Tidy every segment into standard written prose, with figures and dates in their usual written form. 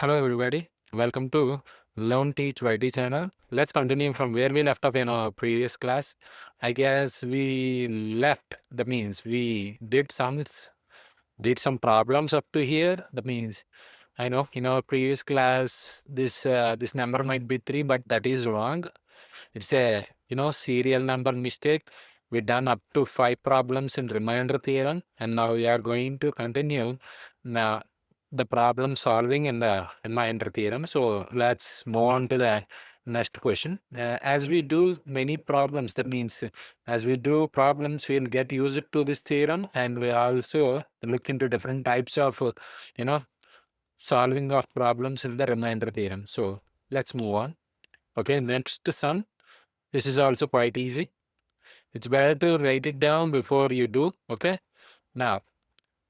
Hello everybody, welcome to Learn Teach YT channel. Let's continue from where we left off in our previous class. I guess we left, that means we did some problems up to here. That means I know in our previous class this number might be 3, but that is wrong. It's a serial number mistake. We done up to 5 problems in remainder theorem, and now we are going to continue now the problem solving in the remainder theorem. So let's move on to the next question. As we do many problems, that means as we do problems, we'll get used to this theorem, and we also look into different types of you know solving of problems in the remainder theorem. So let's move on. Okay, next sum. This is also quite easy. It's better to write it down before you do. Okay. Now,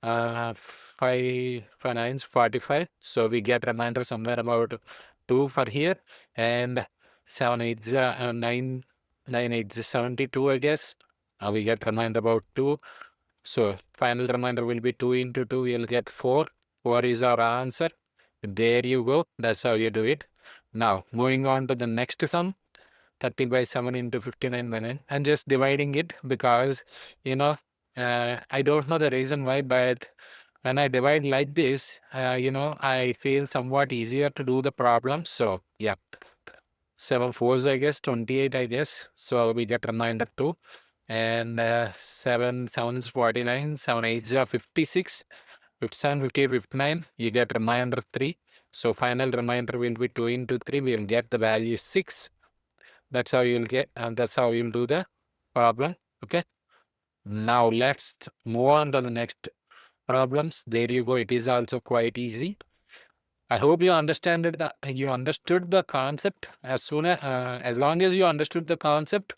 5 9 45. So we get remainder somewhere about 2 for here, and 7 8 9 9 8 72, I guess. We get remainder about 2. So final remainder will be 2 into 2. You'll get 4. 4 is our answer. There you go. That's how you do it. Now, moving on to the next sum. 30 by 7 into 59 by 9, and just dividing it because I don't know the reason why, but when I divide like this, I feel somewhat easier to do the problem. So yeah, 7 fours, I guess, 28, I guess. So we get remainder 2, and 7 sevens 49, 7 eights are 56, 57, 58, 59. You get remainder 3. So final remainder will be 2 into 3. We will get the value 6. That's how you'll get, and that's how you'll do the problem. Okay. Now let's move on to the next problems. There you go. It is also quite easy. I hope you understood the concept. As long as you understood the concept,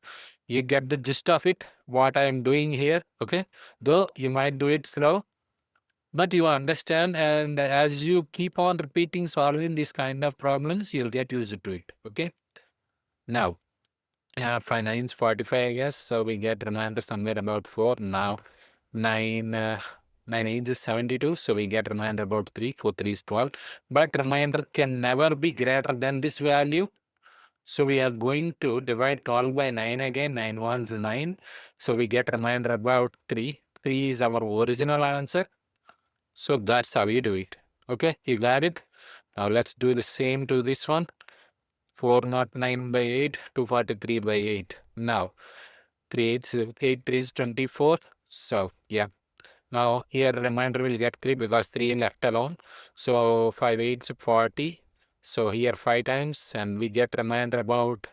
you get the gist of it. What I am doing here. Okay. Though you might do it slow, but you understand, and as you keep on repeating solving these kind of problems, you'll get used to it. Okay. Now. 5 9 45, I guess. So we get remainder somewhere about 4. Now 9 9 8 is 72. So we get remainder about 3. 4 3 is 12. But remainder can never be greater than this value. So we are going to divide 12 by 9 again. 9 1 is 9. So we get remainder about 3. 3 is our original answer. So that's how you do it. Okay, you got it. Now let's do the same to this one. 409 by 8, 243 by 8. Now, 8 3 is 24. So, yeah. Now, here remainder will get 3 because 3 left alone. So, 5 8 is 40. So, here 5 times, and we get remainder about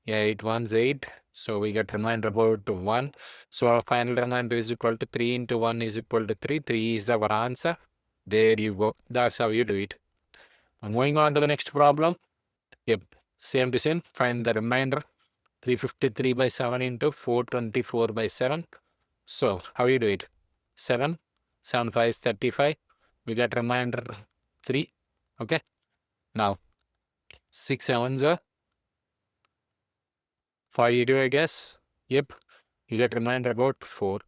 8 1 is 8. So, we get remainder about 1. So, our final remainder is equal to 3 into 1 is equal to 3. 3 is our answer. There you go. That's how you do it. I'm going on to the next problem. Yep, same to same. Find the remainder. 353 by 7 into 424 by 7. So, how you do it? 7, 7 5 is 35. We get remainder 3. Okay. Now, 6 sevens are 582, I guess. Yep. You get remainder about 4.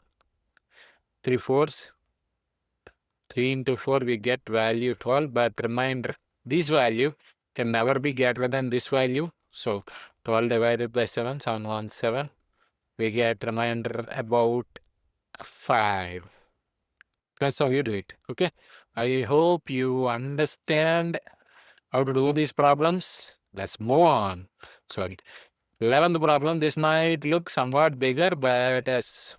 3 fours. 3 into 4, we get value 12, but remainder, this value can never be greater than this value. So 12 divided by 7, 717. We get remainder about 5. That's how you do it. Okay. I hope you understand how to do these problems. Let's move on. Sorry. 11th problem. This might look somewhat bigger, but as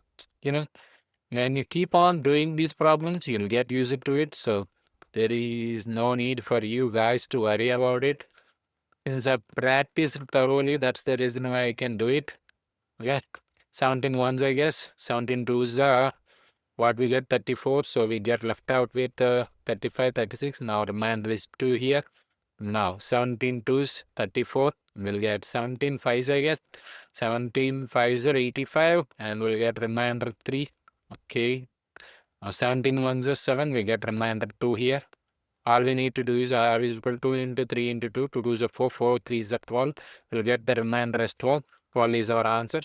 when you keep on doing these problems, you'll get used to it. So there is no need for you guys to worry about it. Since I practiced thoroughly, that's the reason why I can do it. Okay. 17 ones, I guess. 17 twos are what we get 34. So we get left out with 35, 36. Now remainder is 2 here. Now 17 twos, 34. We'll get 17 fives, I guess. 17 fives are 85. And we'll get remainder 3. Okay. Now 17 ones are 7. We get remainder 2 here. All we need to do is R is equal to 2 into 3 into 2. 2 2 is 4. 4 3 is 12. We'll get the remainder as 12. 12 is our answer.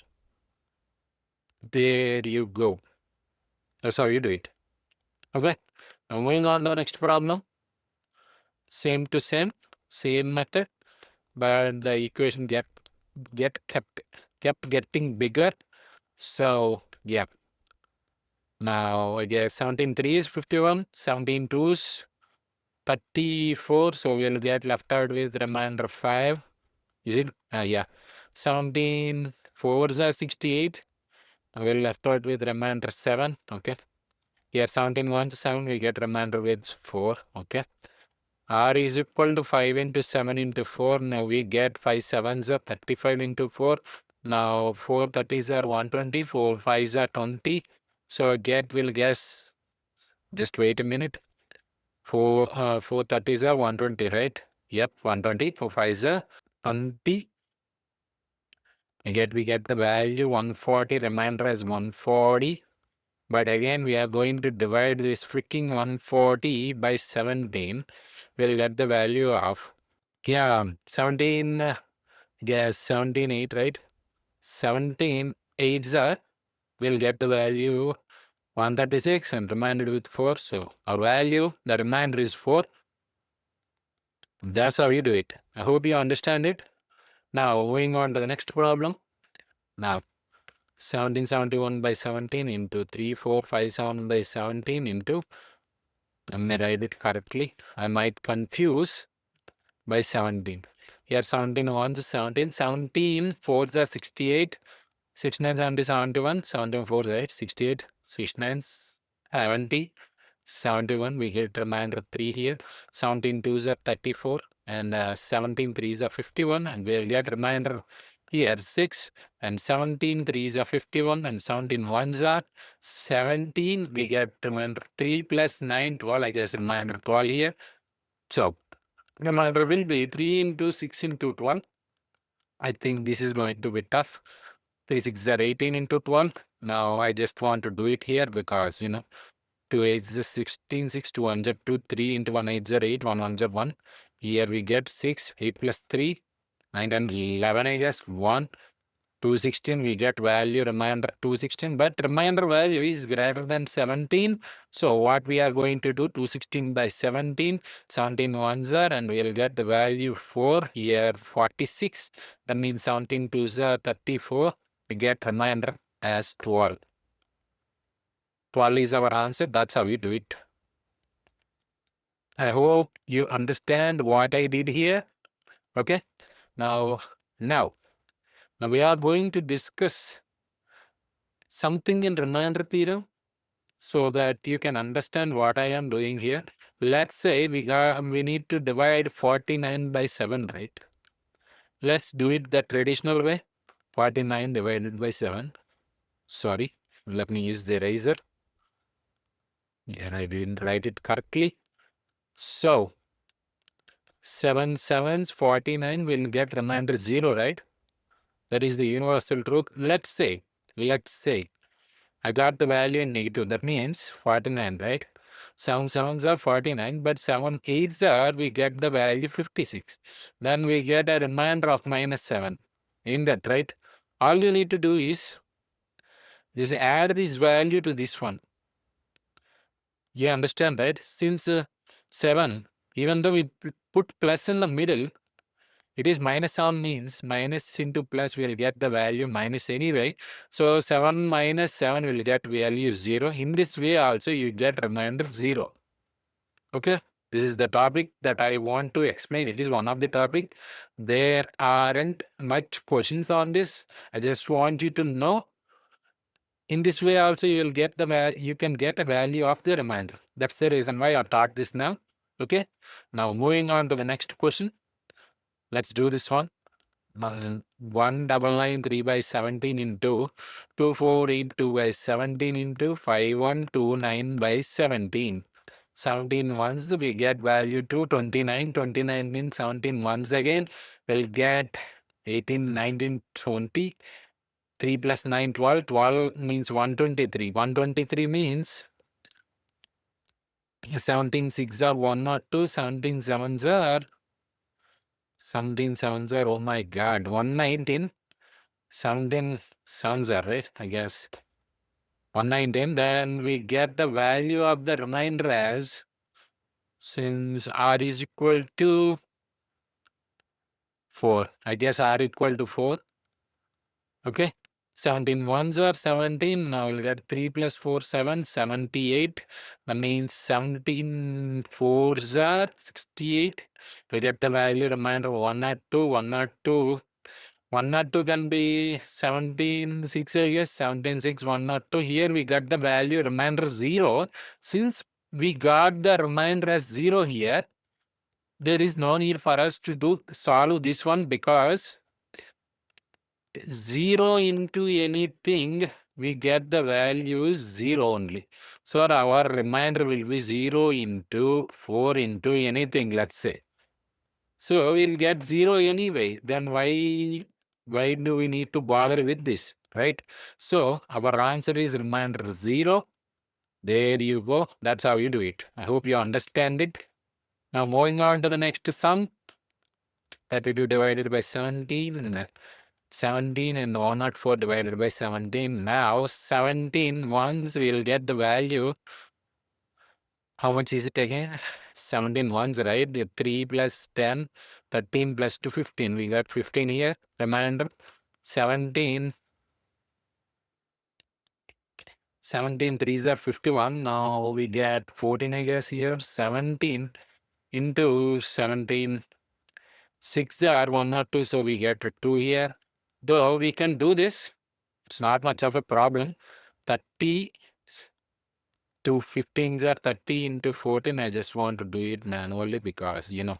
There you go. That's how you do it. Okay. Now moving on to the next problem. same to same method, but the equation kept getting bigger. So yeah. Now I guess 17 3 is 51, 17 2 is 34. So we'll get left out with remainder 5. Is it? Yeah. 17 4s are 68. We'll left out with remainder 7. Okay. Here 17 1s 7, we get remainder with 4. Okay. R is equal to 5 into 7 into 4. Now we get 5 7s are 35 into 4. Now 4 30s are 120, 4 5s are 20. So we'll guess, just wait a minute. 4 30s are 120, right? Yep, 120. 4 5s are 20. We get the value 140, remainder as 140. But again, we are going to divide this freaking 140 by 17. We'll get the value of, 17, 17 8, right? 17 8s are, we'll get the value 136 and remainder with 4. So our value, the remainder is 4. That's how you do it. I hope you understand it. Now, moving on to the next problem. Now, 1771 by 17 into 3457 by 17 into, I may write it correctly. I might confuse by 17. Here 17 1s is 17. 17 4s are 68. 69 70 71. 71 4 right? 68. 69 70. 71, we get remainder 3 here. 17 2s are 34 and 17 3s are 51, and we'll get remainder here 6, and 17 3s are 51 and 17 1s are 17. We get remainder 3 plus 9 12, I guess remainder 12 here. So remainder will be 3 into 6 into 12. I think this is going to be tough. 3 6 are 18 into 12. Now I just want to do it here because 2 8 is 16, 6 2 1 is 2, 3 into 1 8 is 8, 1 1 is 1. Here we get 6, 8 plus 3, 9 and 11, I guess, 1. 216, we get value remainder 216, but remainder value is greater than 17. So what we are going to do, 216 by 17, 17 ones are, and we'll get the value 4 here, 46. That means 17 twos are 34. We get remainder as 12. 12 is our answer. That's how we do it. I hope you understand what I did here. Okay. Now we are going to discuss something in remainder theorem so that you can understand what I am doing here. Let's say we need to divide 49 by 7, right? Let's do it the traditional way. 49 divided by 7. Sorry, let me use the eraser. Yeah, I didn't write it correctly. So 7 7s 49 will get remainder 0, right? That is the universal truth. Let's say I got the value in negative. That means 49, right? 7 7s are 49, but 7 8s are, we get the value 56. Then we get a remainder of minus 7 in that, right? All you need to do is just add this value to this one. You understand, right? Since 7, even though we put plus in the middle, it is minus 7 means minus into plus will get the value minus anyway. So 7 minus 7 will get value 0. In this way also you get remainder 0. Okay. This is the topic that I want to explain. It is one of the topic. There aren't much questions on this. I just want you to know. In this way also you will get you can get a value of the remainder. That's the reason why I taught this now. Okay. Now moving on to the next question. Let's do this one. 1993 by 17 into 2482 by 17 into 5129 by 17. 17 ones, we get value 229. 29 means 17 ones again. We'll get 18, 19, 20. 3 plus 9, 12. 12 means 123. 123 means 17 6 are 102. 17 7s are 17 7s are, oh my god, 119. 17 7s are, right? I guess 119. Then we get the value of the remainder as since r is equal to 4, I guess r equal to 4. Okay, 17 ones are 17. Now we'll get 3 plus 4, 7, 78. That means 17 fours are 68. We get the value remainder 102, 102. 102 can be 17, 6, I guess, 17, 6, 102. Here we got the value remainder 0. Since we got the remainder as 0 here, there is no need for us to solve this one because 0 into anything, we get the value 0 only. So our remainder will be 0 into 4 into anything, let's say. So we'll get 0 anyway. Then why do we need to bother with this, right? So our answer is remainder 0. There you go. That's how you do it. I hope you understand it. Now moving on to the next sum. 32 divided by 17. 17 and 104 divided by 17. Now 17 once we'll get the value. How much is it again? 17 ones, right? 3 plus 10, 13 plus 2, 15. We got 15 here. Remainder 17. 17 threes are 51. Now we get 14, I guess, here. 17 into 17. 6 are 1 or 2, so we get 2 here. Though we can do this, it's not much of a problem. 30 to 15s are 30 into 14. I just want to do it manually because, this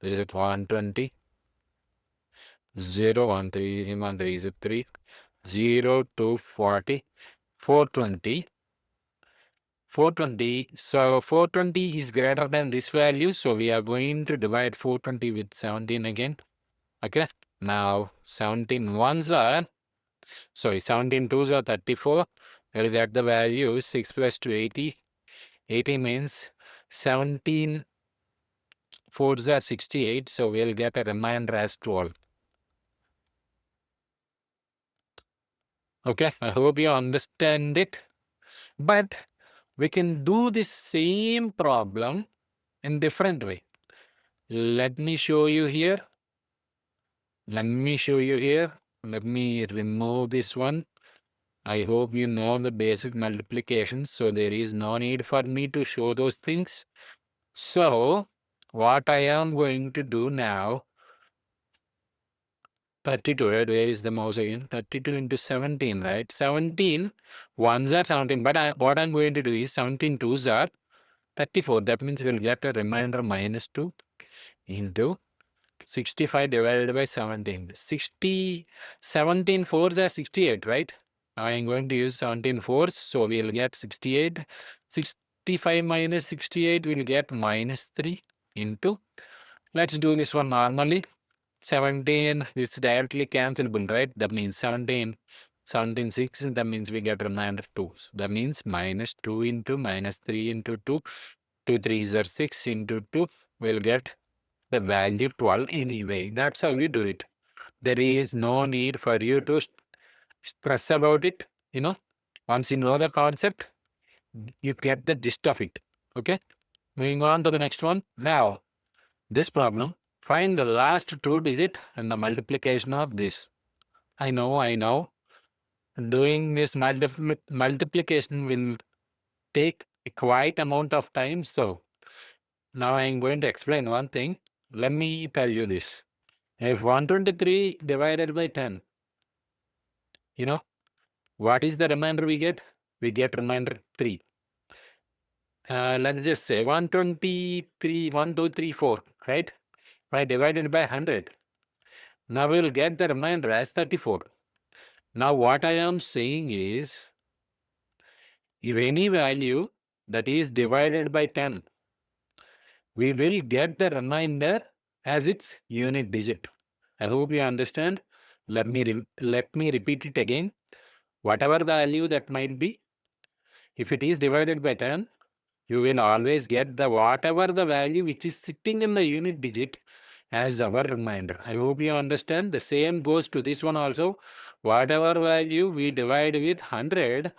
is 120. 0, 1, 3, 1, 3 is 3. 0 to 40. 420. 420. So 420 is greater than this value. So we are going to divide 420 with 17 again. Okay. Now 17 ones are, 17 twos are 34. We'll get the value 6 plus 2, 80. 80 means 17 fours are 68. So we'll get a remainder as 12. Okay. I hope you understand it. But we can do this same problem in different way. Let me show you here. Let me remove this one. I hope you know the basic multiplication, so there is no need for me to show those things. So what I am going to do now, 32, right? Where is the mouse again? 32 into 17, right? 17 ones are 17, but what I'm going to do is 17 twos are 34. That means we'll get a remainder minus 2 into 65 divided by 17. 17 fours are 68, right? Now I'm going to use 17 fours, so we'll get 68. 65 minus 68 will get minus 3 into, let's do this one normally. 17, this directly cancelable, right? That means 17, 6, that means we get remainder 2. So that means minus 2 into minus 3 into 2. 2 3s are 6 into 2. We'll get the value 12 anyway. That's how we do it. There is no need for you to stress about it. Once you know the concept, you get the gist of it. Okay. Moving on to the next one. Now, this problem, find the last 2 digit and the multiplication of this. I know. Doing this multiplication will take a quite amount of time. So now I'm going to explain one thing. Let me tell you this. If 123 divided by 10, what is the remainder we get? We get remainder 3. Let's just say 123, 1, 2, 3, 4, right? Right, divided by 100. Now we'll get the remainder as 34. Now what I am saying is, if any value that is divided by 10, we will get the remainder as its unit digit. I hope you understand. Let me repeat it again. Whatever the value that might be, if it is divided by 10, you will always get the whatever the value which is sitting in the unit digit as our remainder. I hope you understand. The same goes to this one also. Whatever value we divide with 100,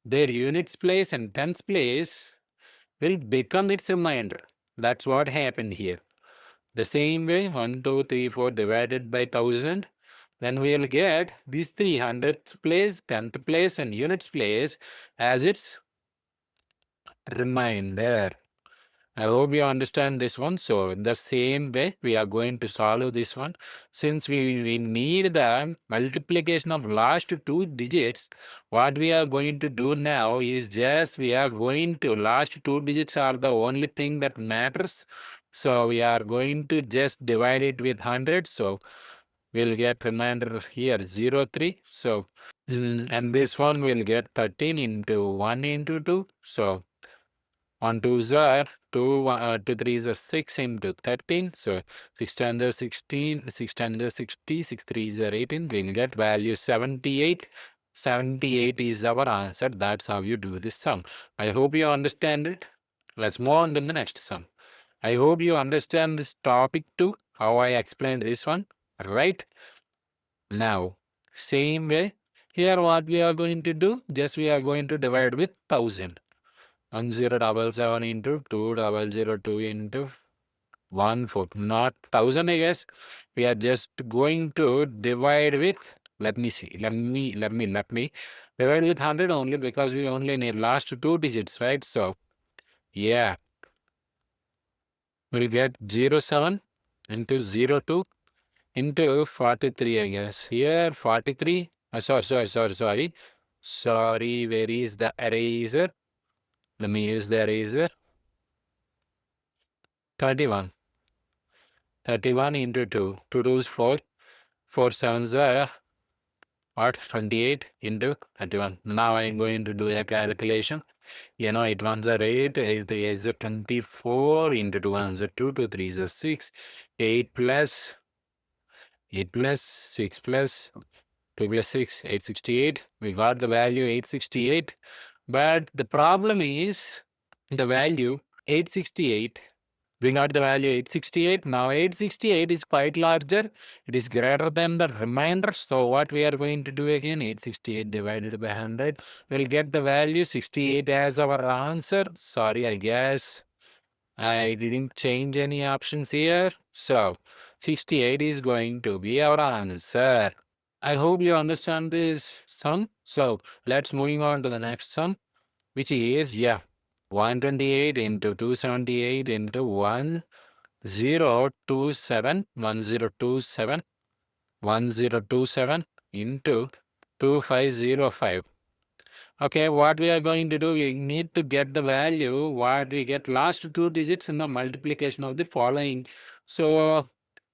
their units place and tens place, will become its remainder. That's what happened here. The same way, 1, 2, 3, 4 divided by 1000, then we'll get these 300th place, 10th place, and units place as its remainder. I hope you understand this one. So in the same way, we are going to solve this one. Since we need the multiplication of last two digits, what we are going to do now is just we are going to last two digits are the only thing that matters. So we are going to just divide it with 100. So we'll get remainder here 0.3. So and this one will get 13 into 1 into 2. So 1 2s are 2, 2 3s are 6 into 13. So 6 times are 16, 6 times are 60, 6 3s are 18. We'll get value 78. 78 is our answer. That's how you do this sum. I hope you understand it. Let's move on to the next sum. I hope you understand this topic too, how I explained this one. Right? Now, same way, here what we are going to do, just we are going to divide with 1000. 1077 into 2002 into 14. Not 1000, I guess. We are just going to divide with, let me see, let me divide with 100 only because we only need last two digits, right? So, yeah, we'll get 07 into 02 into 43, I guess. Here, 43. Sorry, where is the eraser? Let me use the eraser. 31. 31 into 2. 2 2 is 4. 4 7s are what? 28 into 31. Now I'm going to do a calculation. You know, 8 1s are 8. 8 3 is 24 into 2 1s are 2. 2 3 is 6. 8 plus 6 plus 2 plus 6, 868. We got the value 868. But the problem is the value 868. We got the value 868. Now 868 is quite larger. It is greater than the remainder. So what we are going to do again, 868 divided by 100. We'll get the value 68 as our answer. Sorry, I guess I didn't change any options here. So 68 is going to be our answer. I hope you understand this sum. So let's moving on to the next sum, which is 128 into 278 into 1027 1027 into 2505. Okay, what we are going to do, we need to get the value what we get last two digits in the multiplication of the following. So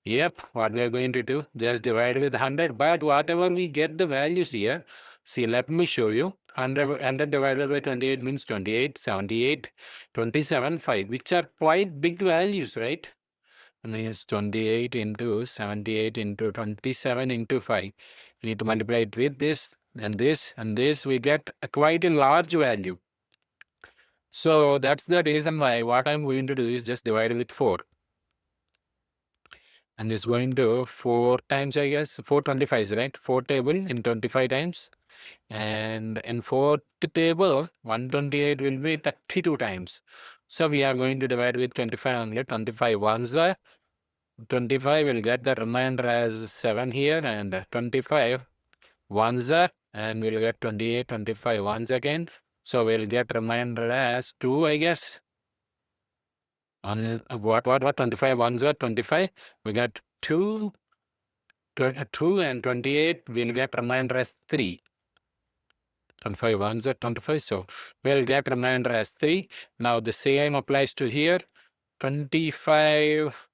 yep, what we are going to do, just divide with 100. But whatever we get the values here, see, let me show you. 100 divided by 28 means 28, 78, 27, 5, which are quite big values, right? And it's 28 into 78 into 27 into 5. We need to multiply it with this and this and this. We get quite a large value. So that's the reason why what I'm going to do is just divide with 4. And it's going to 4 times, I guess, 4 25s, right? 4 table in 25 times. And in 4th table, 128 will be 32 times. So we are going to divide with 25 only. 25 ones are 25 will get the remainder as 7 here, and 25 ones are, and we'll get 28, 25 ones again. So we'll get remainder as 2, I guess. On what 25 ones are 25. We got 2, 2 and 28. We'll get remainder as 3. 25 ones are 25. So we'll get remainder as 3. Now the same applies to here. 25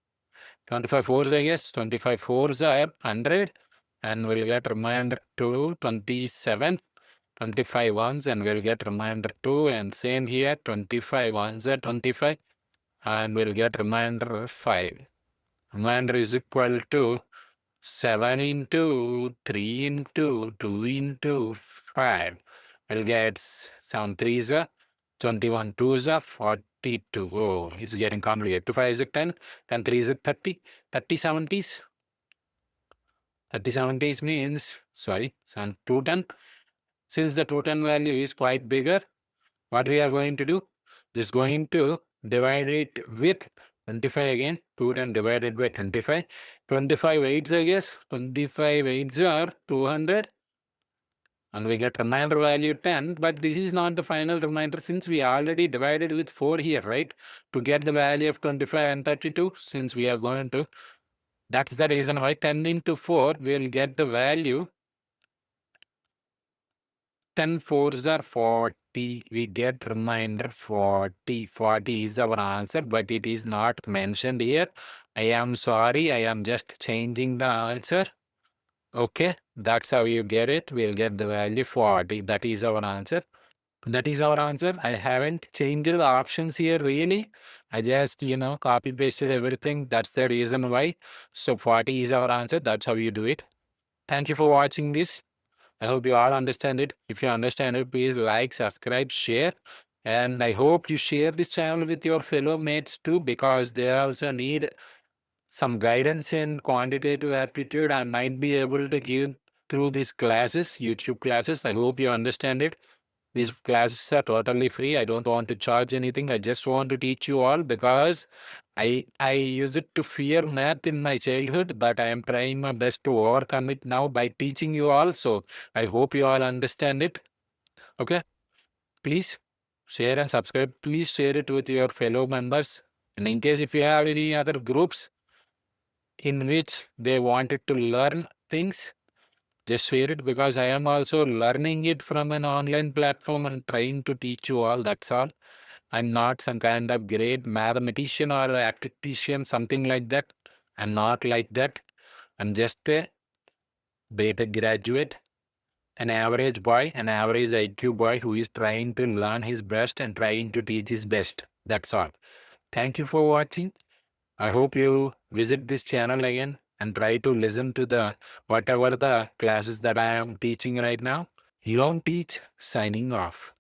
fours, I guess. 25 fours are 100. And we'll get remainder 2, 27. 25 ones, and we'll get remainder 2. And same here. 25 ones are 25. And we'll get remainder 5. Remainder is equal to 7 into 3 into 2 into 5. We'll get 7 3s are 21 2s are 42. Oh, it's getting complicated. 2 5 is 10. 10 3 is 30. 30 70s. 30 70s means, sorry, 210. Since the 210 value is quite bigger, what we are going to do? Just going to divide it with 25 again. Put and divide it by 25. 25 eights, I guess. 25 eights are 200. And we get remainder value 10. But this is not the final remainder since we already divided with 4 here, right? To get the value of 25 and 32, since we are going to. That's the reason why 10 into 4 will get the value 10 fours are 40. We get remainder 40. 40 is our answer, but it is not mentioned here. I am sorry. I am just changing the answer. Okay, that's how you get it. We'll get the value 40. That is our answer. That is our answer. I haven't changed the options here really. I just, copy pasted everything. That's the reason why. So 40 is our answer. That's how you do it. Thank you for watching this. I hope you all understand it. If you understand it, please like, subscribe, share. And I hope you share this channel with your fellow mates too, because they also need some guidance in quantitative aptitude. I might be able to give through these classes, YouTube classes. I hope you understand it. These classes are totally free. I don't want to charge anything. I just want to teach you all because I used to fear math in my childhood, but I am trying my best to overcome it now by teaching you all. So I hope you all understand it. Okay. Please share and subscribe. Please share it with your fellow members. And in case if you have any other groups in which they wanted to learn things, just share it because I am also learning it from an online platform and trying to teach you all. That's all. I'm not some kind of great mathematician or academician, something like that. I'm not like that. I'm just a beta graduate, an average boy, an average IQ boy who is trying to learn his best and trying to teach his best. That's all. Thank you for watching. I hope you visit this channel again and try to listen to the whatever the classes that I am teaching right now. Long Teach signing off.